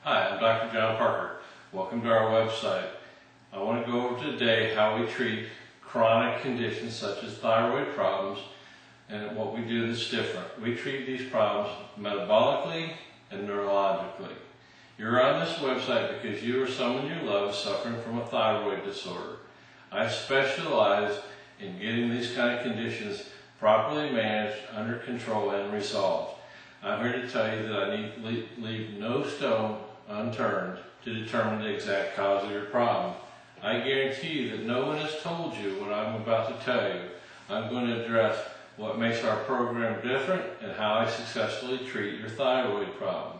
Hi, I'm Dr. John Parker. Welcome to our website. I want to go over today how we treat chronic conditions such as thyroid problems and what we do that's different. We treat these problems metabolically and neurologically. You're on this website because you or someone you love is suffering from a thyroid disorder. I specialize in getting these kind of conditions properly managed, under control, and resolved. I'm here to tell you that I need to leave no stone unturned to determine the exact cause of your problem. I guarantee you that no one has told you what I'm about to tell you. I'm going to address what makes our program different and how I successfully treat your thyroid problem.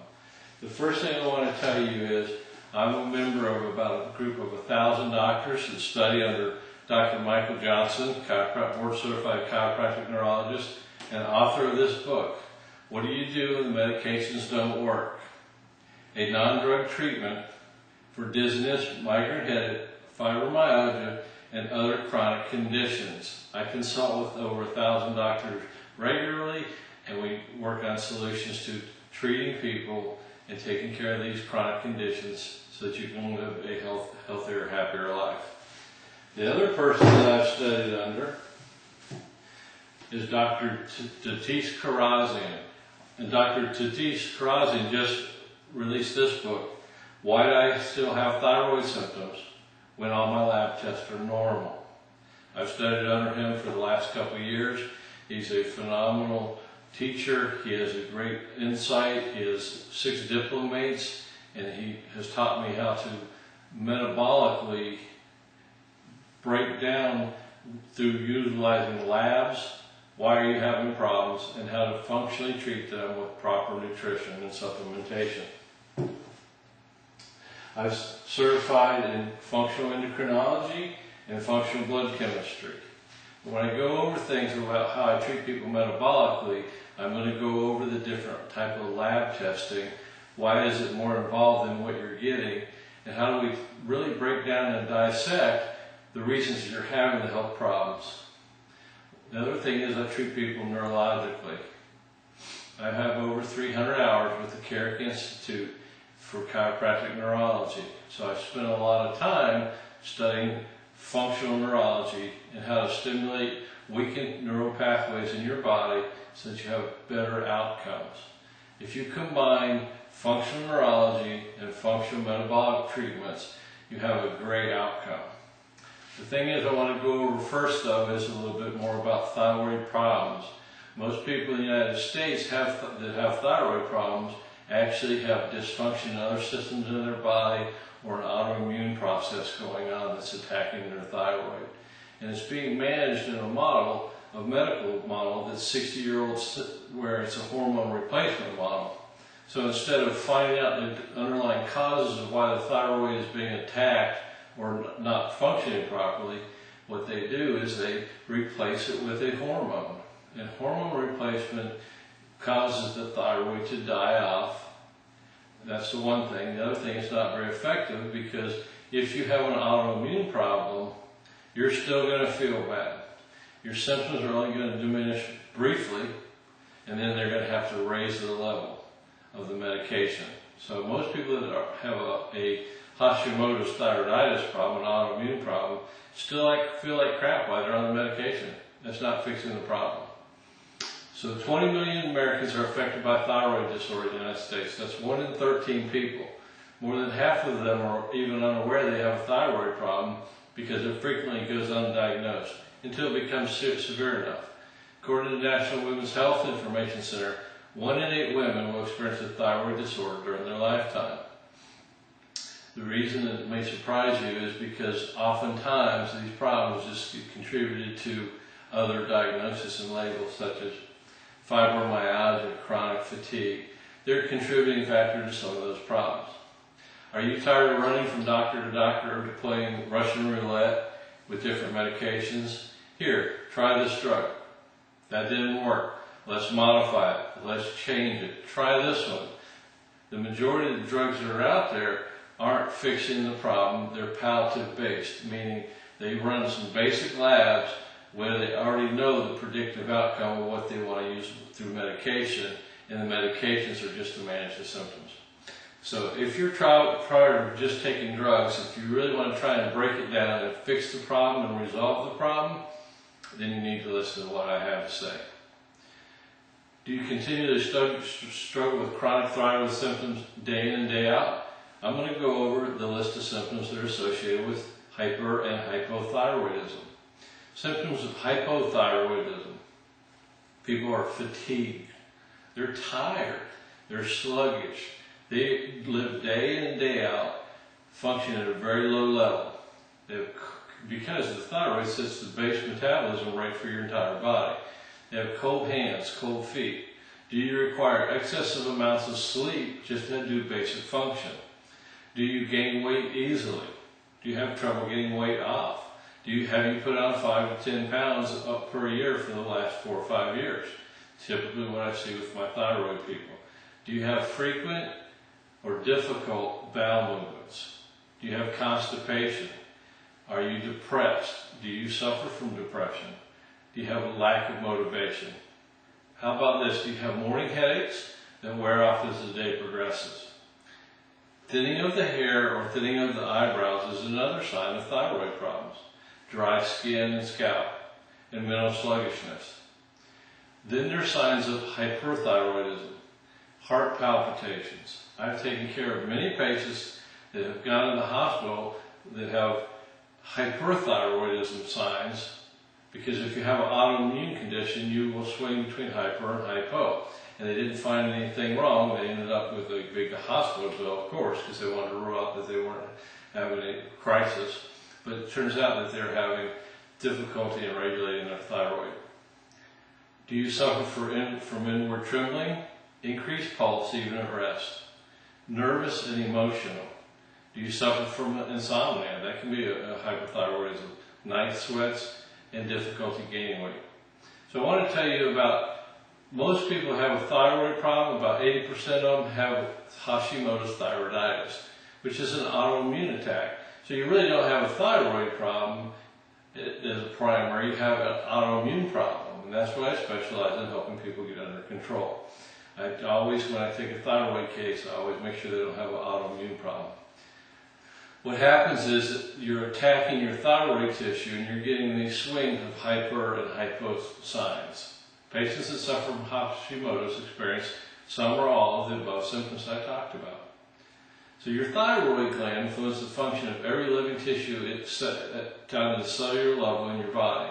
The first thing I want to tell you is I'm a member of about a group of 1,000 doctors that study under Dr. Michael Johnson, board-certified chiropractic neurologist, and author of this book, What Do You Do When the Medications Don't Work? A non-drug treatment for dizziness, migraine headache, fibromyalgia, and other chronic conditions. I consult with over 1,000 doctors regularly, and we work on solutions to treating people and taking care of these chronic conditions so that you can live a healthier, happier life. The other person that I've studied under is Dr. Satish Kumar. And Dr. Satish Kumar just released this book, Why Do I Still Have Thyroid Symptoms When All My Lab Tests Are Normal? I've studied under him for the last couple of years. He's a phenomenal teacher. He has a great insight. He has 6 diplomates, and he has taught me how to metabolically break down through utilizing labs why are you having problems and how to functionally treat them with proper nutrition and supplementation. I've certified in functional endocrinology and functional blood chemistry. When I go over things about how I treat people metabolically, I'm going to go over the different type of lab testing. Why is it more involved than what you're getting? And how do we really break down and dissect the reasons that you're having the health problems? The other thing is I treat people neurologically. I have over 300 hours with the Carrick Institute for chiropractic neurology. So I spent a lot of time studying functional neurology and how to stimulate weakened neural pathways in your body so that you have better outcomes. If you combine functional neurology and functional metabolic treatments, you have a great outcome. The thing is I want to go over first, though, is a little bit more about thyroid problems. Most people in the United States that have thyroid problems actually have dysfunction in other systems in their body or an autoimmune process going on that's attacking their thyroid. And it's being managed in a medical model that's 60-year-olds, where it's a hormone replacement model. So instead of finding out the underlying causes of why the thyroid is being attacked or not functioning properly, what they do is they replace it with a hormone. And hormone replacement causes the thyroid to die off. That's the one thing. The other thing, it's not very effective because if you have an autoimmune problem, you're still going to feel bad. Your symptoms are only going to diminish briefly, and then they're going to have to raise the level of the medication. So most people that have a Hashimoto's thyroiditis problem, an autoimmune problem, still feel like crap while they're on the medication. That's not fixing the problem. So 20 million Americans are affected by thyroid disorder in the United States. That's 1 in 13 people. More than half of them are even unaware they have a thyroid problem because it frequently goes undiagnosed until it becomes severe enough. According to the National Women's Health Information Center, 1 in 8 women will experience a thyroid disorder during their lifetime. The reason that it may surprise you is because oftentimes these problems just get contributed to other diagnoses and labels such as fibromyalgia, chronic fatigue. They're a contributing factor to some of those problems. Are you tired of running from doctor to doctor or to playing Russian roulette with different medications? Here, try this drug. That didn't work. Let's modify it. Let's change it. Try this one. The majority of the drugs that are out there aren't fixing the problem. They're palliative based, meaning they run some basic labs where they already know the predictive outcome of what they want to use through medication, and the medications are just to manage the symptoms. So if you're tired of just taking drugs, if you really want to try and break it down and fix the problem and resolve the problem, then you need to listen to what I have to say. Do you continue to struggle with chronic thyroid symptoms day in and day out? I'm going to go over the list of symptoms that are associated with hyper and hypothyroidism. Symptoms of hypothyroidism. People are fatigued. They're tired. They're sluggish. They live day in and day out, function at a very low level. Because the thyroid sets the base metabolism rate for your entire body. They have cold hands, cold feet. Do you require excessive amounts of sleep just to do basic function? Do you gain weight easily? Do you have trouble getting weight off? Have you put on 5 to 10 pounds up per year for the last 4 or 5 years? Typically what I see with my thyroid people. Do you have frequent or difficult bowel movements? Do you have constipation? Are you depressed? Do you suffer from depression? Do you have a lack of motivation? How about this? Do you have morning headaches that wear off as the day progresses? Thinning of the hair or thinning of the eyebrows is another sign of thyroid problems. Dry skin and scalp, and mental sluggishness. Then there are signs of hyperthyroidism, heart palpitations. I've taken care of many patients that have gone to the hospital that have hyperthyroidism signs, because if you have an autoimmune condition, you will swing between hyper and hypo. And they didn't find anything wrong. They ended up with a big hospital bill, of course, because they wanted to rule out that they weren't having a crisis. But it turns out that they're having difficulty in regulating their thyroid. Do you suffer from inward trembling, increased pulse even at rest, nervous and emotional? Do you suffer from insomnia? That can be a hyperthyroidism, night sweats, and difficulty gaining weight. So I want to tell you about, most people have a thyroid problem. About 80% of them have Hashimoto's thyroiditis, which is an autoimmune attack. So you really don't have a thyroid problem as a primary, you have an autoimmune problem. And that's why I specialize in helping people get under control. I always, when I take a thyroid case, I always make sure they don't have an autoimmune problem. What happens is that you're attacking your thyroid tissue and you're getting these swings of hyper and hypo signs. Patients that suffer from Hashimoto's experience some or all of the above symptoms I talked about. So your thyroid gland influences the function of every living tissue down to the cellular level in your body.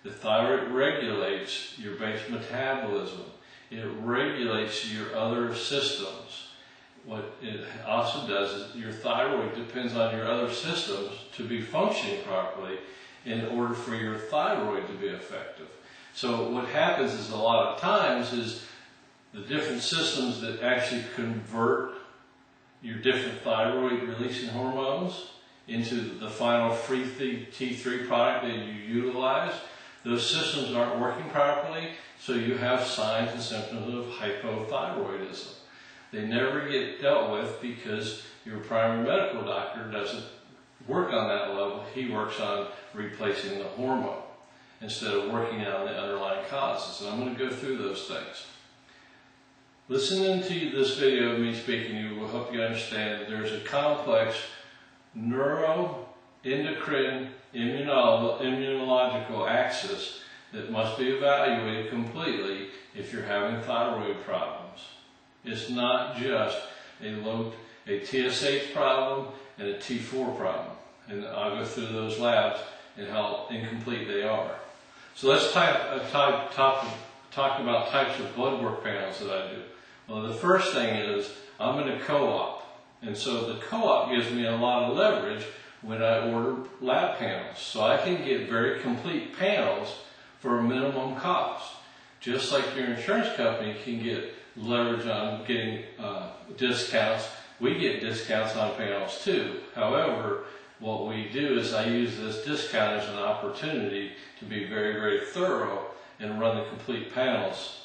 The thyroid regulates your base metabolism. It regulates your other systems. What it also does is your thyroid depends on your other systems to be functioning properly in order for your thyroid to be effective. So what happens is a lot of times is the different systems that actually convert your different thyroid releasing hormones into the final free T3 product that you utilize, those systems aren't working properly, so you have signs and symptoms of hypothyroidism. They never get dealt with because your primary medical doctor doesn't work on that level. He works on replacing the hormone instead of working on the underlying causes. And I'm going to go through those things. Listening to this video of me speaking, you will help you understand that there's a complex neuroendocrine immunological axis that must be evaluated completely if you're having thyroid problems. It's not just a TSH problem and a T4 problem. And I'll go through those labs and how incomplete they are. So let's talk about types of blood work panels that I do. Well, the first thing is I'm in a co-op. And so the co-op gives me a lot of leverage when I order lab panels. So I can get very complete panels for a minimum cost. Just like your insurance company can get leverage on getting discounts, we get discounts on panels too. However, what we do is I use this discount as an opportunity to be very, very thorough and run the complete panels